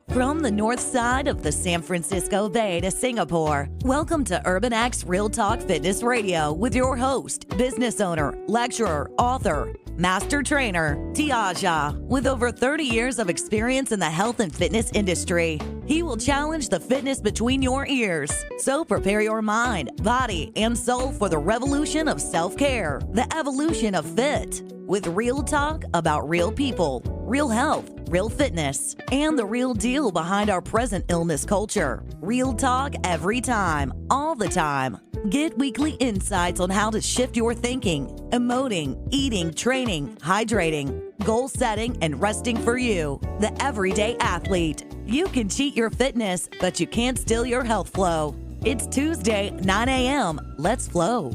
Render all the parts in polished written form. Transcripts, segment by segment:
From the north side of the San Francisco Bay to Singapore, welcome to Urban X Real Talk Fitness Radio with your host, business owner, lecturer, author, master trainer, Tiaja. With over 30 years of experience in the health and fitness industry, he will challenge the fitness between your ears. So prepare your mind, body, and soul for the revolution of self-care, the evolution of fit, with real talk about real people, real health, real fitness, and the real deal behind our present illness culture. Real talk every time, all the time. Get weekly insights on how to shift your thinking, emoting, eating, training, hydrating, goal setting, and resting for you, the everyday athlete. You can cheat your fitness, but you can't steal your health flow. It's Tuesday, 9 a.m. Let's flow.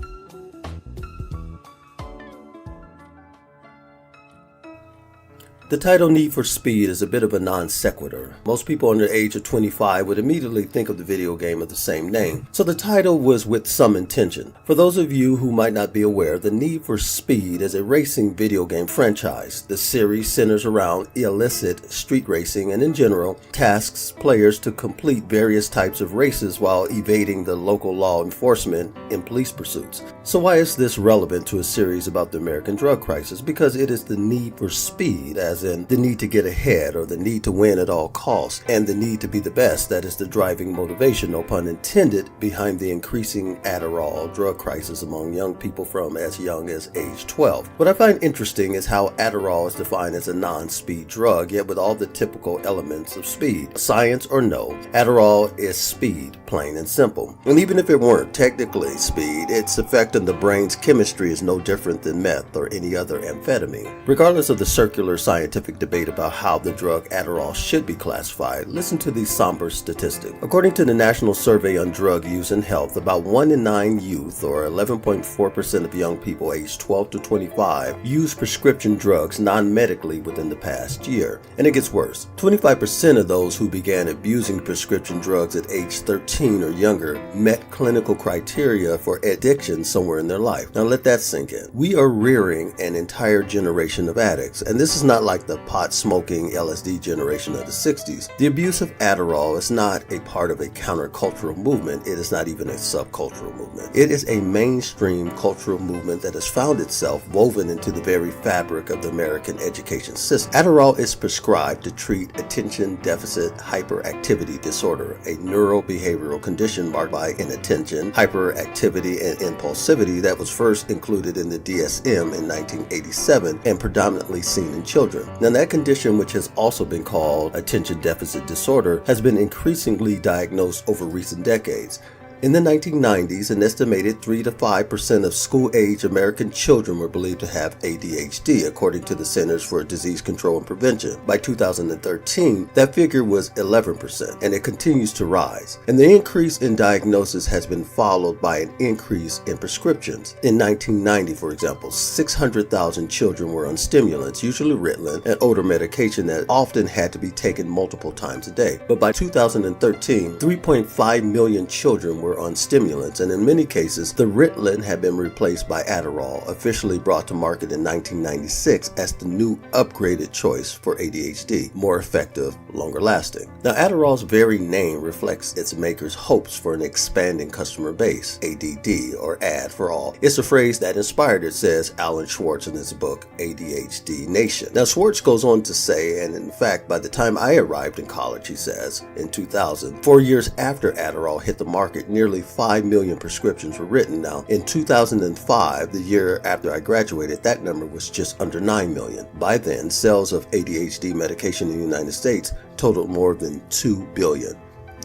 The title Need for Speed is a bit of a non sequitur. Most people under the age of 25 would immediately think of the video game of the same name, so the title was with some intention. For those of you who might not be aware, the Need for Speed is a racing video game franchise. The series centers around illicit street racing and in general tasks players to complete various types of races while evading the local law enforcement in police pursuits. So why is this relevant to a series about the American drug crisis? Because it is the need for speed, as in the need to get ahead or the need to win at all costs and the need to be the best that is the driving motivation, no pun intended, behind the increasing Adderall drug crisis among young people from as young as age 12. What I find interesting is how Adderall is defined as a non-speed drug, yet with all the typical elements of speed. Science or no, Adderall is speed, plain and simple. And even if it weren't technically speed, its effect on the brain's chemistry is no different than meth or any other amphetamine. Regardless of the circular scientific debate about how the drug Adderall should be classified, listen to these somber statistics. According to the National Survey on Drug Use and Health, about 1 in 9 youth, or 11.4% of young people aged 12 to 25, use prescription drugs non-medically within the past year. And it gets worse. 25% of those who began abusing prescription drugs at age 13 or younger met clinical criteria for addiction somewhere in their life. Now let that sink in. We are rearing an entire generation of addicts, and this is not like the pot-smoking LSD generation of the 60s. The abuse of Adderall is not a part of a countercultural movement. It is not even a subcultural movement. It is a mainstream cultural movement that has found itself woven into the very fabric of the American education system. Adderall is prescribed to treat attention deficit hyperactivity disorder, a neurobehavioral condition marked by inattention, hyperactivity, and impulsivity that was first included in the DSM in 1987 and predominantly seen in children. Now, that condition, which has also been called attention deficit disorder, has been increasingly diagnosed over recent decades. In the 1990s, an estimated 3 to 5% of school-age American children were believed to have ADHD, according to the Centers for Disease Control and Prevention. By 2013, that figure was 11%, and it continues to rise. And the increase in diagnosis has been followed by an increase in prescriptions. In 1990, for example, 600,000 children were on stimulants, usually Ritalin, an older medication that often had to be taken multiple times a day. But by 2013, 3.5 million children were on stimulants, and in many cases, the Ritalin had been replaced by Adderall, officially brought to market in 1996 as the new upgraded choice for ADHD, more effective, longer lasting. Now, Adderall's very name reflects its maker's hopes for an expanding customer base, ADD, or AD for all. It's a phrase that inspired it, says Alan Schwartz in his book, ADHD Nation. Now, Schwartz goes on to say, and in fact, by the time I arrived in college, he says, in 2000, 4 years after Adderall hit the market, nearly 5 million prescriptions were written. Now, in 2005, the year after I graduated, that number was just under 9 million. By then, sales of ADHD medication in the United States totaled more than 2 billion.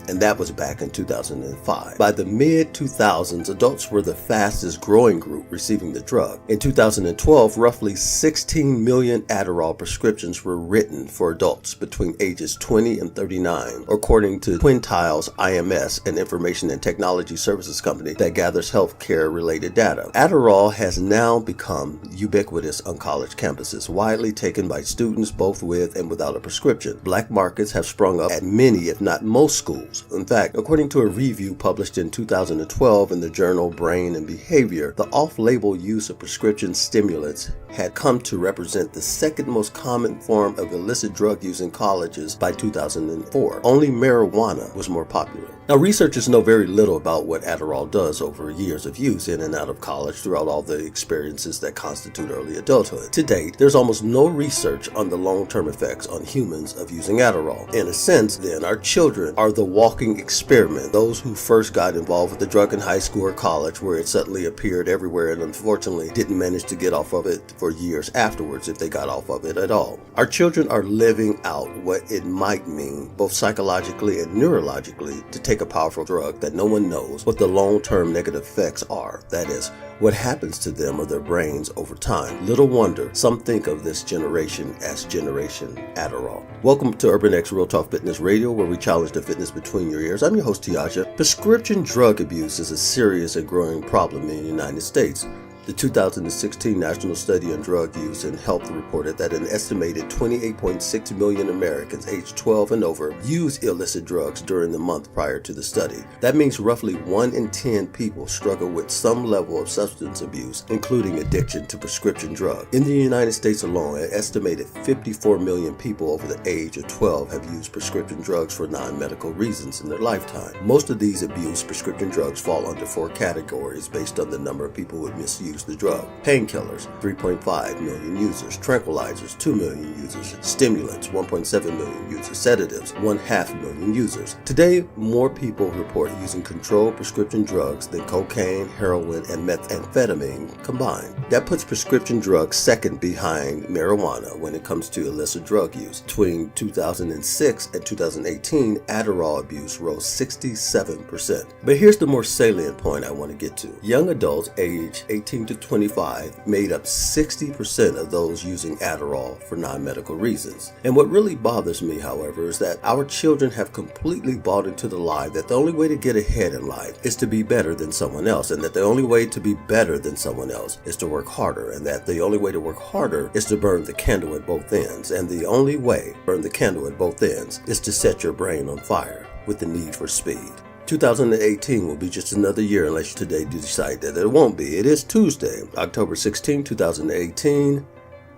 And that was back in 2005. By the mid-2000s, adults were the fastest growing group receiving the drug. In 2012, roughly 16 million Adderall prescriptions were written for adults between ages 20 and 39, according to Quintiles IMS, an information and technology services company that gathers healthcare-related data. Adderall has now become ubiquitous on college campuses, widely taken by students both with and without a prescription. Black markets have sprung up at many, if not most, schools. In fact, according to a review published in 2012 in the journal Brain and Behavior, the off-label use of prescription stimulants had come to represent the second most common form of illicit drug use in colleges by 2004. Only marijuana was more popular. Now, researchers know very little about what Adderall does over years of use in and out of college throughout all the experiences that constitute early adulthood. To date, there's almost no research on the long-term effects on humans of using Adderall. In a sense, then, our children are the walking experiment. Those who first got involved with the drug in high school or college, where it suddenly appeared everywhere and unfortunately didn't manage to get off of it for years afterwards, if they got off of it at all. Our children are living out what it might mean, both psychologically and neurologically, to take a powerful drug that no one knows what the long-term negative effects are. That is, what happens to them or their brains over time. Little wonder some think of this generation as Generation Adderall. Welcome to Urban X Real Talk Fitness Radio, where we challenge the fitness between your ears. I'm your host, Tiaja. Prescription drug abuse is a serious and growing problem in the United States. The 2016 National Study on Drug Use and Health reported that an estimated 28.6 million Americans aged 12 and over used illicit drugs during the month prior to the study. That means roughly 1 in 10 people struggle with some level of substance abuse, including addiction to prescription drugs. In the United States alone, an estimated 54 million people over the age of 12 have used prescription drugs for non-medical reasons in their lifetime. Most of these abused prescription drugs fall under 4 categories based on the number of people who misuse the drug. Painkillers, 3.5 million users. Tranquilizers, 2 million users. Stimulants, 1.7 million users. Sedatives, 1.5 million users. Today, more people report using controlled prescription drugs than cocaine, heroin, and methamphetamine combined. That puts prescription drugs second behind marijuana when it comes to illicit drug use. Between 2006 and 2018, Adderall abuse rose 67%. But here's the more salient point I want to get to. Young adults aged 18 to 25 made up 60% of those using Adderall for non-medical reasons. And what really bothers me, however, is that our children have completely bought into the lie that the only way to get ahead in life is to be better than someone else, and that the only way to be better than someone else is to work harder, and that the only way to work harder is to burn the candle at both ends, and the only way to burn the candle at both ends is to set your brain on fire with the need for speed. 2018 will be just another year unless you today decide that it won't be. It is Tuesday, October 16, 2018.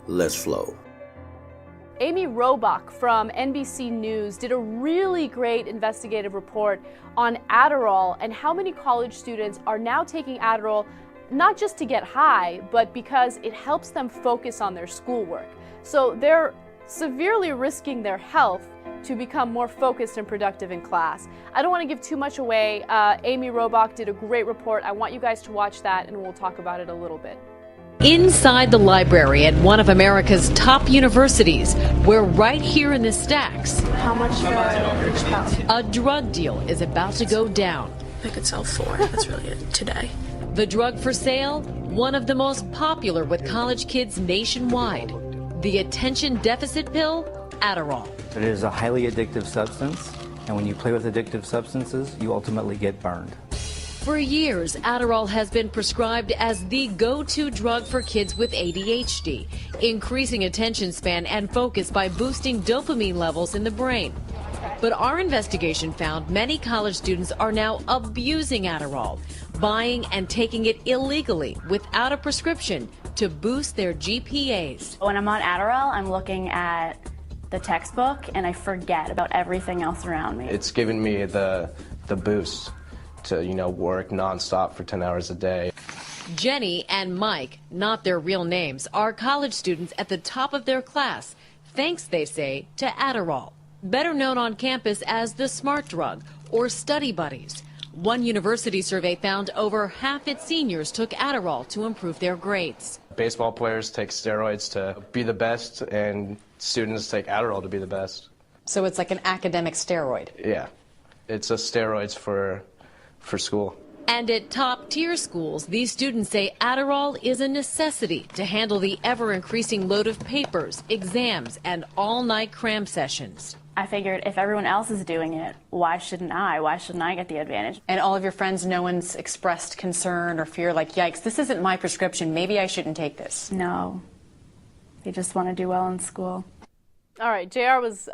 Let's flow. Amy Robach from NBC News did a really great investigative report on Adderall and how many college students are now taking Adderall not just to get high, but because it helps them focus on their schoolwork. So they're severely risking their health to become more focused and productive in class. I don't want to give too much away. Amy Robach did a great report. I want you guys to watch that, and we'll talk about it a little bit. Inside the library at one of America's top universities, where right here in the stacks, how much for each pound? A drug deal is about to go down. I could sell 4. That's really it today. The drug for sale, one of the most popular with college kids nationwide. The attention deficit pill, Adderall. It is a highly addictive substance, and when you play with addictive substances, you ultimately get burned. For years, Adderall has been prescribed as the go-to drug for kids with ADHD, increasing attention span and focus by boosting dopamine levels in the brain. But our investigation found many college students are now abusing Adderall, buying and taking it illegally without a prescription to boost their GPAs. When I'm on Adderall, I'm looking at the textbook and I forget about everything else around me. It's given me the boost to, work nonstop for 10 hours a day. Jenny and Mike, not their real names, are college students at the top of their class, thanks, they say, to Adderall, better known on campus as the smart drug or study buddies. One university survey found over half its seniors took Adderall to improve their grades. Baseball players take steroids to be the best, and students take Adderall to be the best. So it's like an academic steroid? Yeah. It's a steroids for school. And at top-tier schools, these students say Adderall is a necessity to handle the ever-increasing load of papers, exams, and all-night cram sessions. I figured if everyone else is doing it, why shouldn't I? Why shouldn't I get the advantage? And all of your friends, no one's expressed concern or fear, like, yikes, this isn't my prescription, maybe I shouldn't take this? No. They just want to do well in school. All right, JR was,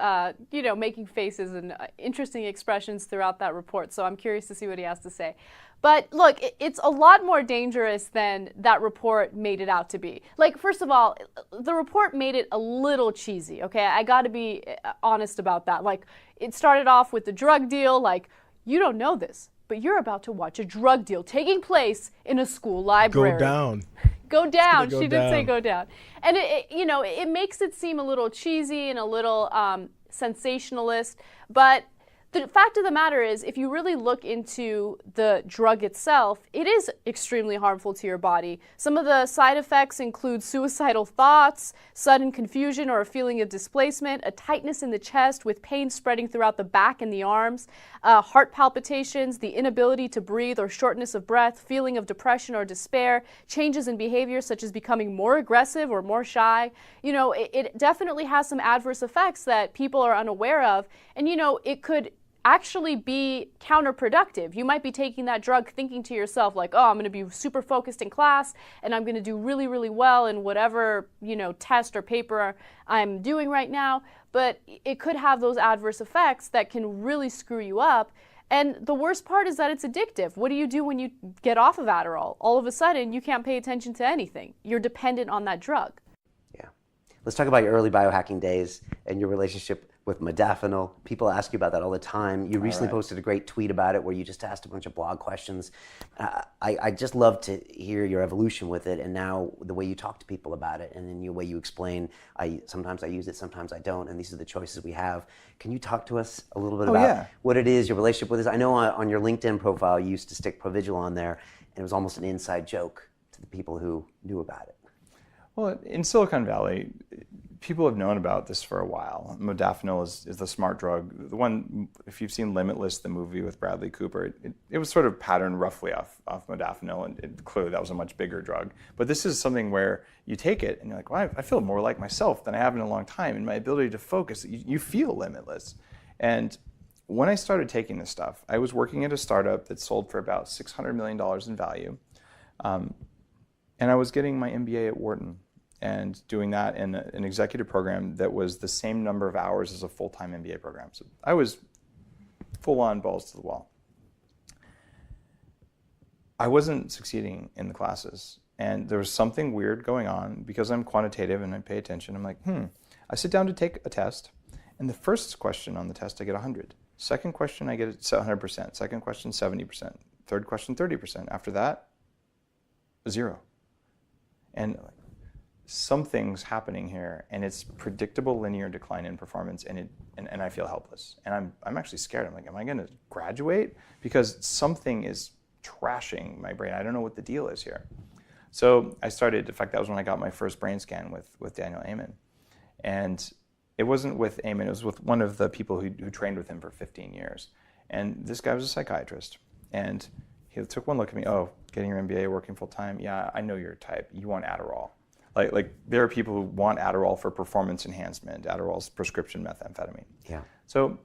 making faces and interesting expressions throughout that report, so I'm curious to see what he has to say. But look, it's a lot more dangerous than that report made it out to be. Like, first of all, the report made it a little cheesy, okay? I gotta be honest about that. Like, it started off with the drug deal, like, you don't know this, but you're about to watch a drug deal taking place in a school library. Go down. Go down. Go She down. did say go down. And it makes it seem a little cheesy and a little sensationalist. But the fact of the matter is, if you really look into the drug itself, it is extremely harmful to your body. Some of the side effects include suicidal thoughts, sudden confusion or a feeling of displacement, a tightness in the chest with pain spreading throughout the back and the arms, heart palpitations, the inability to breathe or shortness of breath, feeling of depression or despair, changes in behavior such as becoming more aggressive or more shy. It definitely has some adverse effects that people are unaware of. And, it could actually be counterproductive. You might be taking that drug thinking to yourself like, oh, I'm going to be super focused in class and I'm going to do really, really well in whatever, test or paper I'm doing right now. But it could have those adverse effects that can really screw you up. And the worst part is that it's addictive. What do you do when you get off of Adderall? All of a sudden, you can't pay attention to anything. You're dependent on that drug. Yeah. Let's talk about your early biohacking days and your relationship with modafinil. People ask you about that all the time. You recently posted a great tweet about it where you just asked a bunch of blog questions. I just love to hear your evolution with it, and now the way you talk to people about it, and then the way you explain, sometimes I use it, sometimes I don't, and these are the choices we have. Can you talk to us a little bit about what it is, your relationship with this? I know on your LinkedIn profile you used to stick Provigil on there, and it was almost an inside joke to the people who knew about it. Well, in Silicon Valley, people have known about this for a while. Modafinil is the smart drug. The one, if you've seen Limitless, the movie with Bradley Cooper, it was sort of patterned roughly off modafinil, and clearly that was a much bigger drug. But this is something where you take it and you're like, well, I feel more like myself than I have in a long time, and my ability to focus, you feel limitless. And when I started taking this stuff, I was working at a startup that sold for about $600 million in value, and I was getting my MBA at Wharton, and doing that in an executive program that was the same number of hours as a full-time MBA program. So I was full-on balls to the wall. I wasn't succeeding in the classes, and there was something weird going on because I'm quantitative and I pay attention. I'm like, I sit down to take a test, and the first question on the test I get 100. Second question I get 100%. Second question 70%. Third question 30%. After that, 0. And something's happening here, and it's predictable linear decline in performance, and I feel helpless. And I'm actually scared. I'm like, am I going to graduate? Because something is trashing my brain. I don't know what the deal is here. So I started, in fact, that was when I got my first brain scan with Daniel Amen. And it wasn't with Amen, it was with one of the people who trained with him for 15 years. And this guy was a psychiatrist. And he took one look at me, oh, getting your MBA, working full time? Yeah, I know your type. You want Adderall. Like there are people who want Adderall for performance enhancement. Adderall's prescription methamphetamine. Yeah. So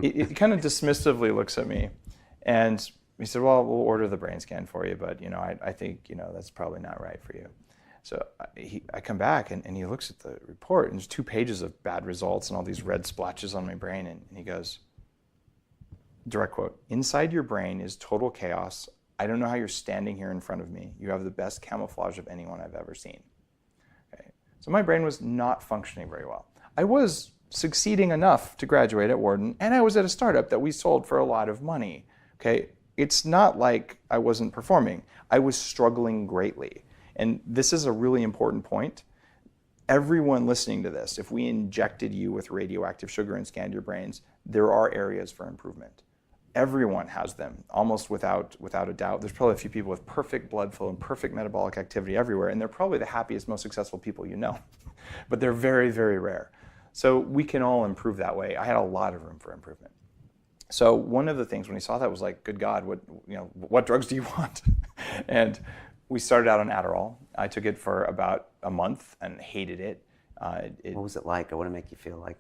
it kind of dismissively looks at me, and he said, well, we'll order the brain scan for you, but I think that's probably not right for you. So I come back and he looks at the report, and there's 2 pages of bad results and all these red splotches on my brain, and he goes, direct quote, "Inside your brain is total chaos. I don't know how you're standing here in front of me. You have the best camouflage of anyone I've ever seen." Okay. So my brain was not functioning very well. I was succeeding enough to graduate at Wharton, and I was at a startup that we sold for a lot of money. Okay, it's not like I wasn't performing. I was struggling greatly. And this is a really important point. Everyone listening to this, if we injected you with radioactive sugar and scanned your brains, there are areas for improvement. Everyone has them, almost without a doubt. There's probably a few people with perfect blood flow and perfect metabolic activity everywhere, and they're probably the happiest, most successful people you know. But they're very, very rare. So we can all improve that way. I had a lot of room for improvement. So one of the things when he saw that was like, good God, what drugs do you want? And we started out on Adderall. I took it for about a month and hated it. What was it like? Or what did it make you feel like?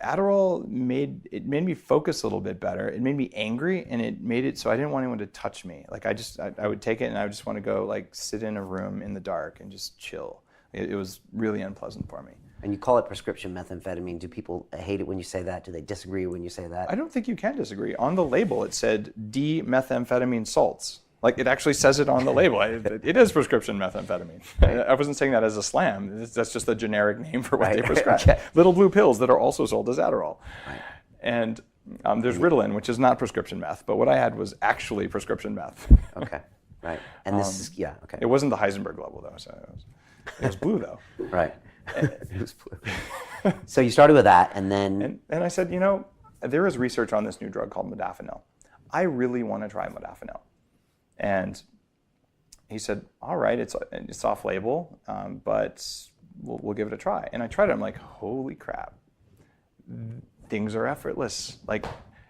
Adderall made me focus a little bit better. It made me angry, and it made it so I didn't want anyone to touch me. Like I would take it and I would just want to go like sit in a room in the dark and just chill. It was really unpleasant for me. And you call it prescription methamphetamine. Do people hate it when you say that? Do they disagree when you say that? I don't think you can disagree. On the label, it said D-methamphetamine salts. Like, it actually says it on the label. It is prescription methamphetamine. Right. I wasn't saying that as a slam. That's just a generic name for what they prescribe. Okay. Little blue pills that are also sold as Adderall. Right. And there's Ritalin, which is not prescription meth, but what I had was actually prescription meth. Okay, right. And this is, yeah, okay. It wasn't the Heisenberg level, though. So it was blue, though. Right. It was blue. So you started with that, and then... And I said, there is research on this new drug called modafinil. I really want to try modafinil. And he said, all right, it's off-label, but we'll give it a try. And I tried it. I'm like, holy crap. Things are effortless. Like,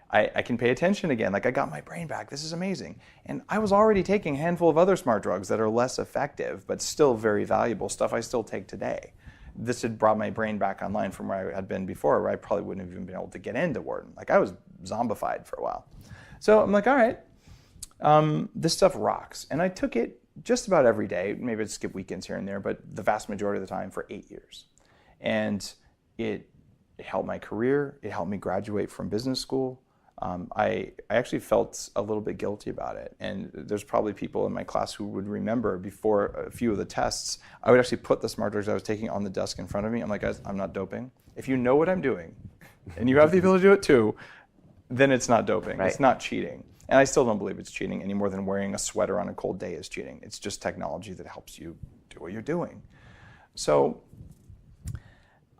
I can pay attention again. Like, I got my brain back. This is amazing. And I was already taking a handful of other smart drugs that are less effective, but still very valuable, stuff I still take today. This had brought my brain back online from where I had been before, where I probably wouldn't have even been able to get into Wharton. Like, I was zombified for a while. So I'm like, all right, this stuff rocks. And I took it just about every day. Maybe I'd skip weekends here and there, but the vast majority of the time for 8 years. And it helped my career. It helped me graduate from business school. I actually felt a little bit guilty about it. And there's probably people in my class who would remember before a few of the tests, I would actually put the smart drugs I was taking on the desk in front of me. I'm like, guys, I'm not doping. If you know what I'm doing and you have the ability to do it too, then it's not doping. Right. It's not cheating. And I still don't believe it's cheating any more than wearing a sweater on a cold day is cheating. It's just technology that helps you do what you're doing. So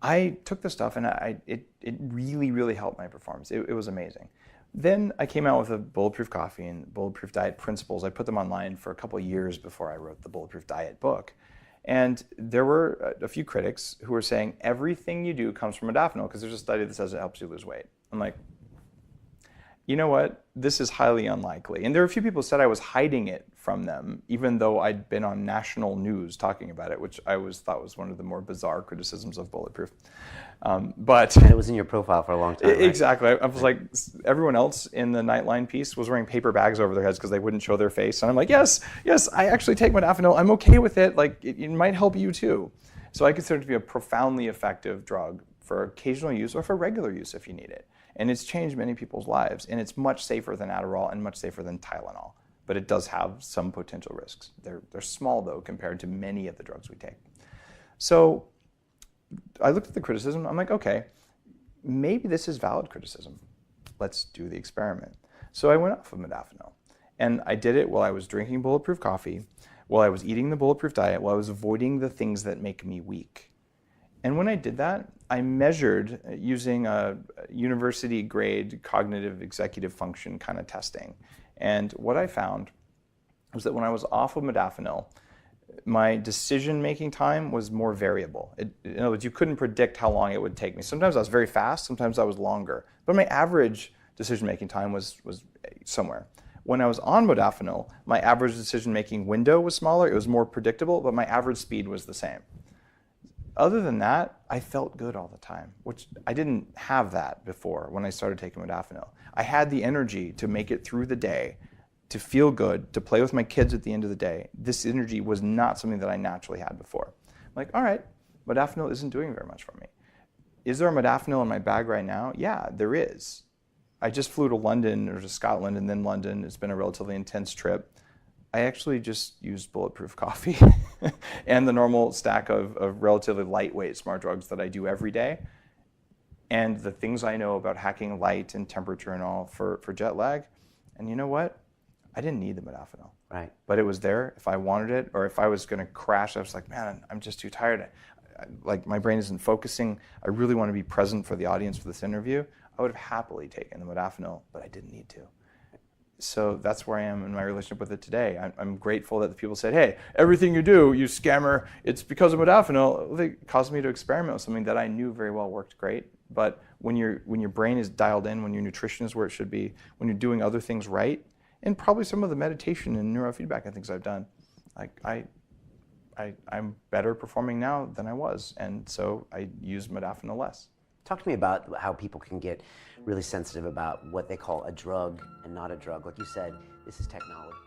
I took the stuff and it really, really helped my performance. It was amazing. Then I came out with a Bulletproof Coffee and Bulletproof Diet Principles. I put them online for a couple of years before I wrote the Bulletproof Diet book. And there were a few critics who were saying everything you do comes from modafinil because there's a study that says it helps you lose weight. I'm like, you know what? This is highly unlikely. And there were a few people who said I was hiding it from them, even though I'd been on national news talking about it, which I always thought was one of the more bizarre criticisms of Bulletproof. But and it was in your profile for a long time, right? Exactly. I was like, everyone else in the Nightline piece was wearing paper bags over their heads because they wouldn't show their face. And I'm like, yes, I actually take modafinil. I'm okay with it. Like, it might help you too. So I consider it to be a profoundly effective drug for occasional use or for regular use if you need it. And it's changed many people's lives. And it's much safer than Adderall and much safer than Tylenol. But it does have some potential risks. They're small, though, compared to many of the drugs we take. So I looked at the criticism. I'm like, okay, maybe this is valid criticism. Let's do the experiment. So I went off of modafinil. And I did it while I was drinking Bulletproof Coffee, while I was eating the Bulletproof Diet, while I was avoiding the things that make me weak. And when I did that, I measured using a university-grade cognitive executive function kind of testing. And what I found was that when I was off of modafinil, my decision-making time was more variable. In other words, you couldn't predict how long it would take me. Sometimes I was very fast, sometimes I was longer. But my average decision-making time was somewhere. When I was on modafinil, my average decision-making window was smaller, it was more predictable, but my average speed was the same. Other than that, I felt good all the time, which I didn't have that before when I started taking modafinil. I had the energy to make it through the day, to feel good, to play with my kids at the end of the day. This energy was not something that I naturally had before. I'm like, all right, modafinil isn't doing very much for me. Is there a modafinil in my bag right now? Yeah, there is. I just flew to London or to Scotland and then London. It's been a relatively intense trip. I actually just used Bulletproof Coffee and the normal stack of relatively lightweight smart drugs that I do every day. And the things I know about hacking light and temperature and all for jet lag. And you know what? I didn't need the modafinil. Right. But it was there if I wanted it, or if I was going to crash, I was like, man, I'm just too tired. Like, my brain isn't focusing. I really want to be present for the audience for this interview. I would have happily taken the modafinil, but I didn't need to. So that's where I am in my relationship with it today. I'm grateful that the people said, hey, everything you do, you scammer, it's because of modafinil. They caused me to experiment with something that I knew very well worked great. But when your brain is dialed in, when your nutrition is where it should be, when you're doing other things right, and probably some of the meditation and neurofeedback and things I've done, like I'm better performing now than I was. And so I use modafinil less. Talk to me about how people can get really sensitive about what they call a drug and not a drug. Like you said, this is technology.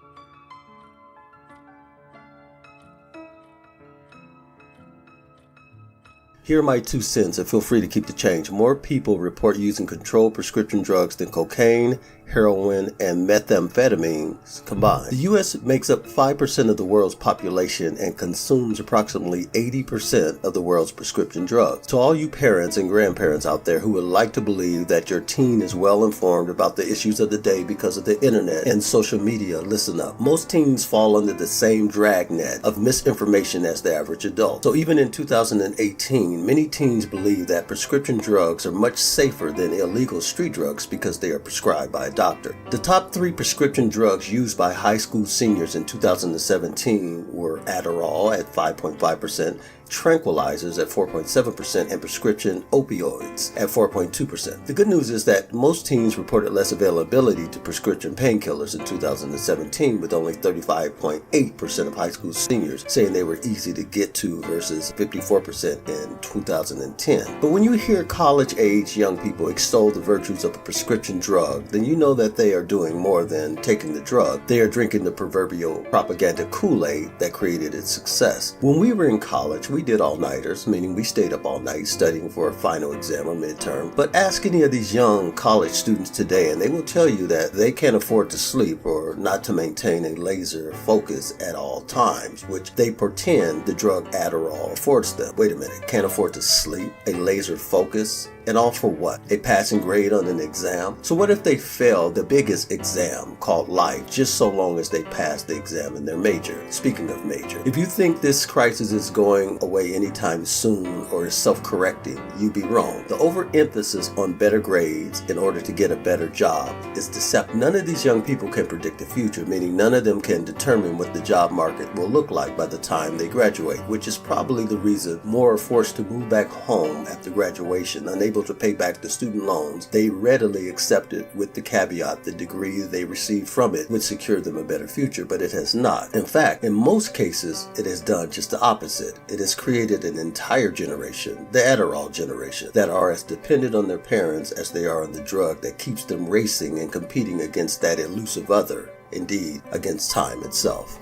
Here are my 2 cents, and feel free to keep the change. More people report using controlled prescription drugs than cocaine, heroin, and methamphetamines combined. The U.S. makes up 5% of the world's population and consumes approximately 80% of the world's prescription drugs. To all you parents and grandparents out there who would like to believe that your teen is well informed about the issues of the day because of the internet and social media, listen up. Most teens fall under the same dragnet of misinformation as the average adult. So even in 2018, many teens believe that prescription drugs are much safer than illegal street drugs because they are prescribed by a doctor. The top 3 prescription drugs used by high school seniors in 2017 were Adderall at 5.5%, tranquilizers at 4.7%, and prescription opioids at 4.2%. The good news is that most teens reported less availability to prescription painkillers in 2017, with only 35.8% of high school seniors saying they were easy to get to versus 54% in 2010. But when you hear college-age young people extol the virtues of a prescription drug, then you know that they are doing more than taking the drug. They are drinking the proverbial propaganda Kool-Aid that created its success. When we were in college, we did all-nighters, meaning we stayed up all night studying for a final exam or midterm. But ask any of these young college students today and they will tell you that they can't afford to sleep or not to maintain a laser focus at all times, which they pretend the drug Adderall affords them. Wait a minute, can't afford to sleep? A laser focus? And all for what? A passing grade on an exam? So what if they fail the biggest exam called life just so long as they pass the exam in their major? Speaking of major, if you think this crisis is going away anytime soon or is self-correcting, you'd be wrong. The overemphasis on better grades in order to get a better job is deceptive. None of these young people can predict the future, meaning none of them can determine what the job market will look like by the time they graduate, which is probably the reason more are forced to move back home after graduation, unable to pay back the student loans they readily accepted, with the caveat the degree they received from it would secure them a better future, but it has not. In fact, in most cases, it has done just the opposite. It has created an entire generation, the Adderall generation, that are as dependent on their parents as they are on the drug that keeps them racing and competing against that elusive other, indeed, against time itself.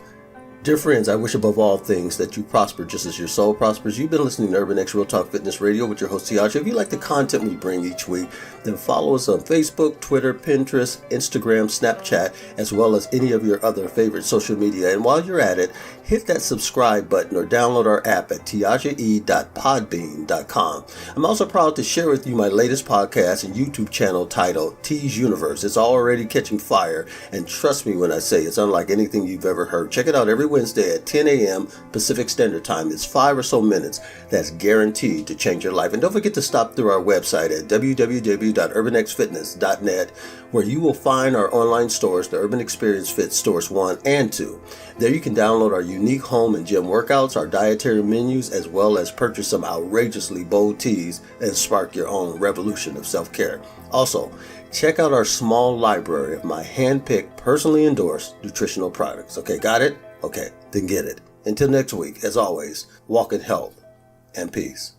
Dear friends, I wish above all things that you prosper just as your soul prospers. You've been listening to Urban X Real Talk Fitness Radio with your host, Tiaja. If you like the content we bring each week, then follow us on Facebook, Twitter, Pinterest, Instagram, Snapchat, as well as any of your other favorite social media. And while you're at it, hit that subscribe button or download our app at tiajae.podbean.com. I'm also proud to share with you my latest podcast and YouTube channel titled T's Universe. It's already catching fire, and trust me when I say it's unlike anything you've ever heard. Check it out every Wednesday at 10 a.m. Pacific Standard Time. It's 5 or so minutes that's guaranteed to change your life. And don't forget to stop through our website at www.urbanxfitness.net, where you will find our online stores, the Urban Experience Fit Stores 1 and 2. There you can download our unique home and gym workouts, our dietary menus, as well as purchase some outrageously bold teas and spark your own revolution of self-care. Also, check out our small library of my hand-picked, personally endorsed nutritional products. Okay, got it? Okay, then get it. Until next week, as always, walk in health and peace.